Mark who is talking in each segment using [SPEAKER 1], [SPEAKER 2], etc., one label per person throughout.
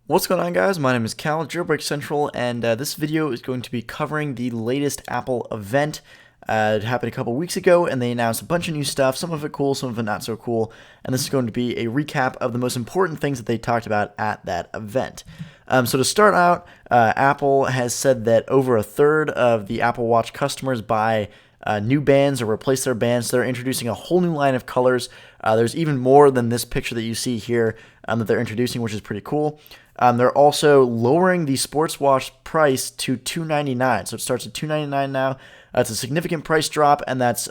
[SPEAKER 1] What's going on, guys? My name is Cal, Jailbreak Central, and this video is going to be covering the latest Apple event. It happened a couple weeks ago, and they announced a bunch of new stuff, some of it cool, some of it not so cool, and this is going to be a recap of the most important things that they talked about at that event. So to start out, Apple has said that over a third of the Apple Watch customers buy new bands or replace their bands. So they're introducing a whole new line of colors. There's even more than this picture that you see here that they're introducing, which is pretty cool. They're also lowering the sports watch price to $299. So it starts at $299 now. It's a significant price drop, and that's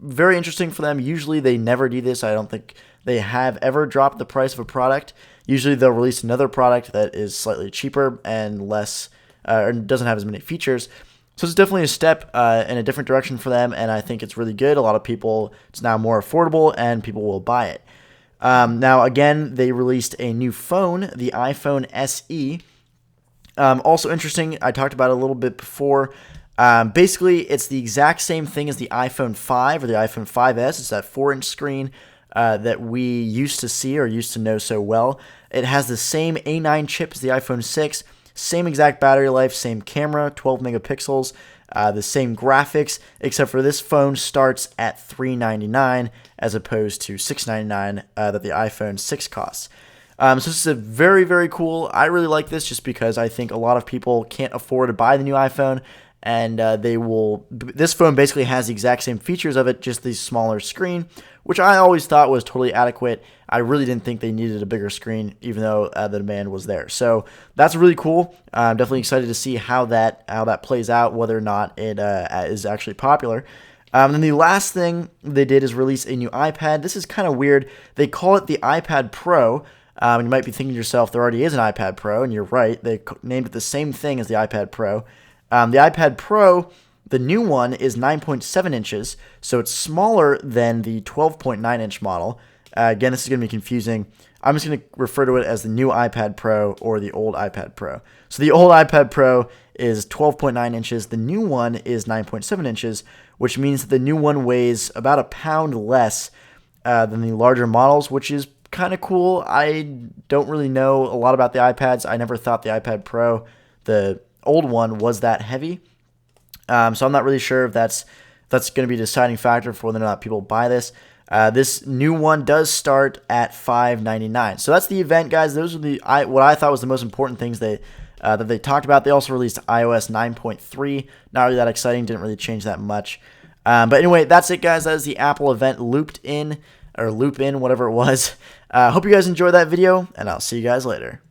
[SPEAKER 1] very interesting for them. Usually they never do this. I don't think they have ever dropped the price of a product. Usually they'll release another product that is slightly cheaper and less, or doesn't have as many features. So it's definitely a step in a different direction for them, and I think it's really good. A lot of people, it's now more affordable, and people will buy it. Now, again, they released a new phone, the iPhone SE. Also interesting, I talked about it a little bit before. Basically, it's the exact same thing as the iPhone 5 or the iPhone 5S. It's that 4-inch screen that we used to see or used to know so well. It has the same A9 chip as the iPhone 6. Same exact battery life, same camera, 12 megapixels, the same graphics, except for this phone starts at $399 as opposed to $699 that the iPhone 6 costs. So this is a very, very cool. I really like this just because I think a lot of people can't afford to buy the new iPhone, and this phone basically has the exact same features of it, just the smaller screen, which I always thought was totally adequate. I really didn't think they needed a bigger screen, even though the demand was there. So that's really cool. I'm definitely excited to see how that plays out, whether or not it is actually popular. And then the last thing they did is release a new iPad. This is kind of weird. They call it the iPad Pro. And you might be thinking to yourself, there already is an iPad Pro, and you're right. They named it the same thing as the iPad Pro. The iPad Pro, the new one, is 9.7 inches, so it's smaller than the 12.9-inch model. Again, this is going to be confusing. I'm just going to refer to it as the new iPad Pro or the old iPad Pro. So the old iPad Pro is 12.9 inches. The new one is 9.7 inches, which means that the new one weighs about a pound less than the larger models, which is kind of cool. I don't really know a lot about the iPads. I never thought the iPad Pro, the old one, was that heavy. So I'm not really sure if that's going to be a deciding factor for whether or not people buy this. This new one does start at $599. So that's the event, guys. Those are what I thought was the most important things that they talked about. They also released iOS 9.3. Not really that exciting. Didn't really change that much. But anyway, that's it, guys. That is the Apple event loop in, whatever it was. Hope you guys enjoyed that video, and I'll see you guys later.